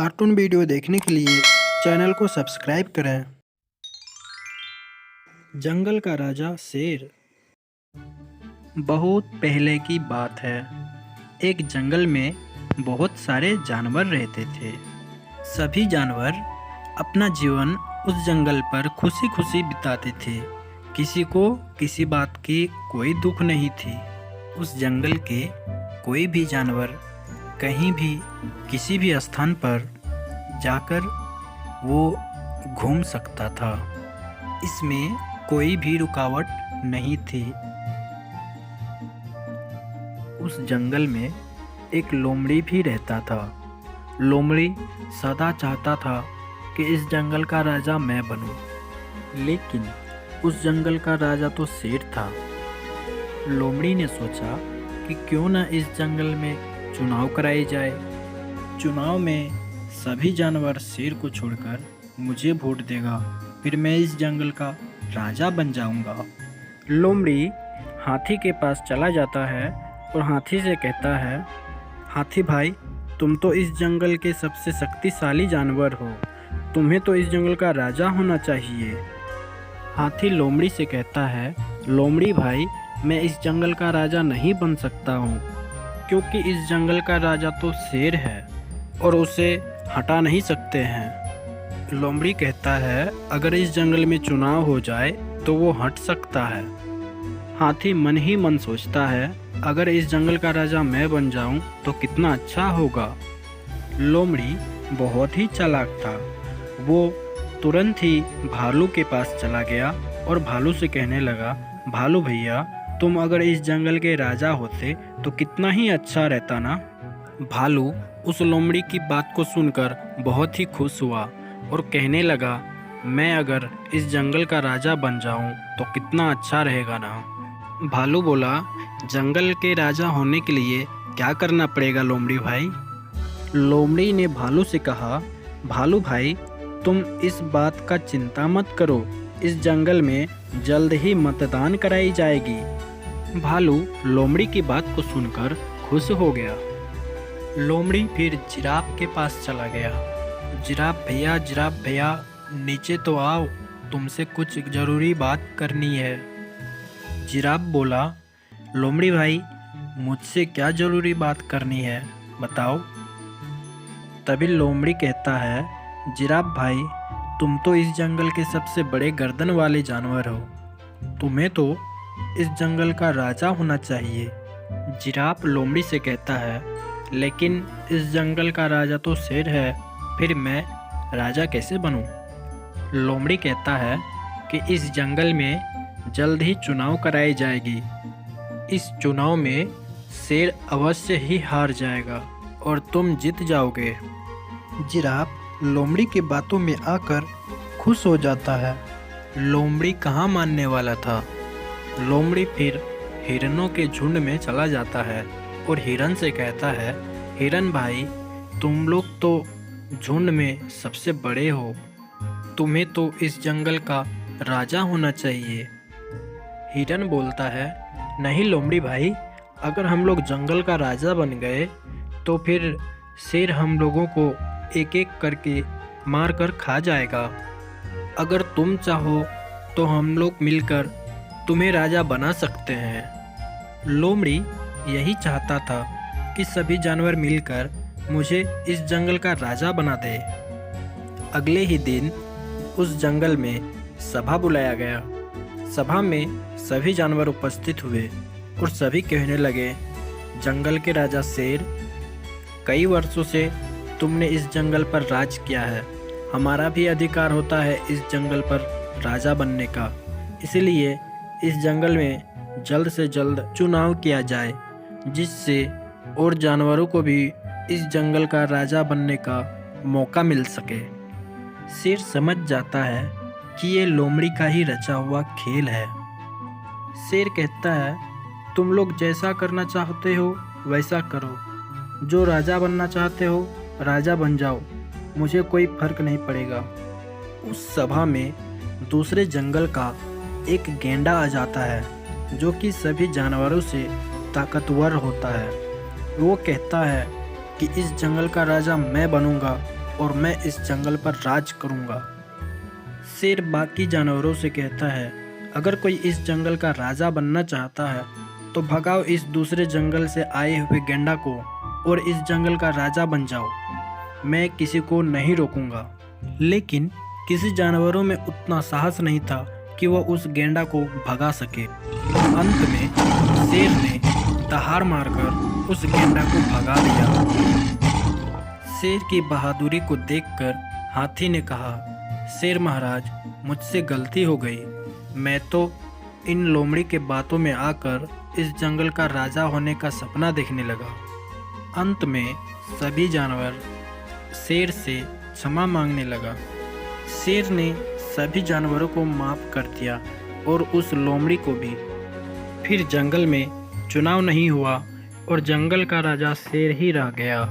Cartoon video देखने के लिए चैनल को सब्सक्राइब करें। जंगल का राजा शेर। बहुत पहले की बात है। एक जंगल में बहुत सारे जानवर रहते थे। सभी जानवर अपना जीवन उस जंगल पर खुशी खुशी बिताते थे। किसी को किसी बात की कोई दुख नहीं थी। उस जंगल के कोई भी जानवर कहीं भी किसी भी स्थान पर जाकर वो घूम सकता था। इसमें कोई भी रुकावट नहीं थी। उस जंगल में एक लोमड़ी भी रहता था। लोमड़ी सदा चाहता था कि इस जंगल का राजा मैं बनूं, लेकिन उस जंगल का राजा तो शेर था। लोमड़ी ने सोचा कि क्यों न इस जंगल में चुनाव कराई जाए। चुनाव में सभी जानवर शेर को छोड़कर मुझे वोट देगा, फिर मैं इस जंगल का राजा बन जाऊंगा। लोमड़ी हाथी के पास चला जाता है और हाथी से कहता है, हाथी भाई, तुम तो इस जंगल के सबसे शक्तिशाली जानवर हो, तुम्हें तो इस जंगल का राजा होना चाहिए। हाथी लोमड़ी से कहता है, लोमड़ी भाई, मैं इस जंगल का राजा नहीं बन सकता हूँ, क्योंकि इस जंगल का राजा तो शेर है और उसे हटा नहीं सकते हैं। लोमड़ी कहता है, अगर इस जंगल में चुनाव हो जाए तो वो हट सकता है। हाथी मन ही मन सोचता है, अगर इस जंगल का राजा मैं बन जाऊं तो कितना अच्छा होगा। लोमड़ी बहुत ही चालाक था। वो तुरंत ही भालू के पास चला गया और भालू से कहने लगा, भालू भैया, तुम अगर इस जंगल के राजा होते तो कितना ही अच्छा रहता ना। भालू उस लोमड़ी की बात को सुनकर बहुत ही खुश हुआ और कहने लगा, मैं अगर इस जंगल का राजा बन जाऊं तो कितना अच्छा रहेगा ना। भालू बोला, जंगल के राजा होने के लिए क्या करना पड़ेगा लोमड़ी भाई? लोमड़ी ने भालू से कहा, भालू भाई, तुम इस बात का चिंता मत करो, इस जंगल में जल्द ही मतदान कराई जाएगी। भालू लोमड़ी की बात को सुनकर खुश हो गया। लोमड़ी फिर जिराफ के पास चला गया। जिराफ भैया, नीचे तो आओ, तुमसे कुछ ज़रूरी बात करनी है। जिराफ बोला, लोमड़ी भाई, मुझसे क्या ज़रूरी बात करनी है, बताओ। तभी लोमड़ी कहता है, जिराफ भाई, तुम तो इस जंगल के सबसे बड़े गर्दन वाले जानवर हो, तुम्हें तो इस जंगल का राजा होना चाहिए। जिराफ लोमड़ी से कहता है, लेकिन इस जंगल का राजा तो शेर है, फिर मैं राजा कैसे बनूं? लोमड़ी कहता है कि इस जंगल में जल्द ही चुनाव कराई जाएगी। इस चुनाव में शेर अवश्य ही हार जाएगा और तुम जीत जाओगे। जिराफ लोमड़ी की बातों में आकर खुश हो जाता है। लोमड़ी कहाँ मानने वाला था। लोमड़ी फिर हिरनों के झुंड में चला जाता है और हिरन से कहता है, हिरन भाई, तुम लोग तो झुंड में सबसे बड़े हो, तुम्हें तो इस जंगल का राजा होना चाहिए। हिरन बोलता है, नहीं लोमड़ी भाई, अगर हम लोग जंगल का राजा बन गए तो फिर शेर हम लोगों को एक एक करके मार कर खा जाएगा। अगर तुम चाहो तो हम लोग मिलकर तुम्हें राजा बना सकते हैं। लोमड़ी यही चाहता था कि सभी जानवर मिलकर मुझे इस जंगल का राजा बना दे। अगले ही दिन उस जंगल में सभा बुलाया गया। सभा में सभी जानवर उपस्थित हुए और सभी कहने लगे, जंगल के राजा शेर, कई वर्षों से तुमने इस जंगल पर राज किया है, हमारा भी अधिकार होता है इस जंगल पर राजा बनने का, इसलिए इस जंगल में जल्द से जल्द चुनाव किया जाए, जिससे और जानवरों को भी इस जंगल का राजा बनने का मौका मिल सके। शेर समझ जाता है कि ये लोमड़ी का ही रचा हुआ खेल है। शेर कहता है, तुम लोग जैसा करना चाहते हो वैसा करो, जो राजा बनना चाहते हो राजा बन जाओ, मुझे कोई फर्क नहीं पड़ेगा। उस सभा में दूसरे जंगल का एक गेंडा आ जाता है, जो कि सभी जानवरों से ताकतवर होता है। वो कहता है कि इस जंगल का राजा मैं बनूंगा और मैं इस जंगल पर राज करूँगा। शेर बाकी जानवरों से कहता है, अगर कोई इस जंगल का राजा बनना चाहता है तो भगाओ इस दूसरे जंगल से आए हुए गेंडा को और इस जंगल का राजा बन जाओ। मैं किसी को नहीं रोकूंगा। लेकिन किसी जानवरों में उतना साहस नहीं था कि वह उस गेंडा को भगा सके। अंत में शेर ने दहाड़ मारकर उस गेंडा को भगा दिया। शेर की बहादुरी को देखकर हाथी ने कहा, शेर महाराज, मुझसे गलती हो गई। मैं तो इन लोमड़ी के बातों में आकर इस जंगल का राजा होने का सपना देखने लगा। अंत में सभी जानवर शेर से क्षमा मांगने लगा। शेर ने सभी जानवरों को माफ कर दिया और उस लोमड़ी को भी। फिर जंगल में चुनाव नहीं हुआ और जंगल का राजा शेर ही रह गया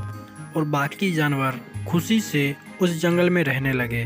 और बाकी जानवर खुशी से उस जंगल में रहने लगे।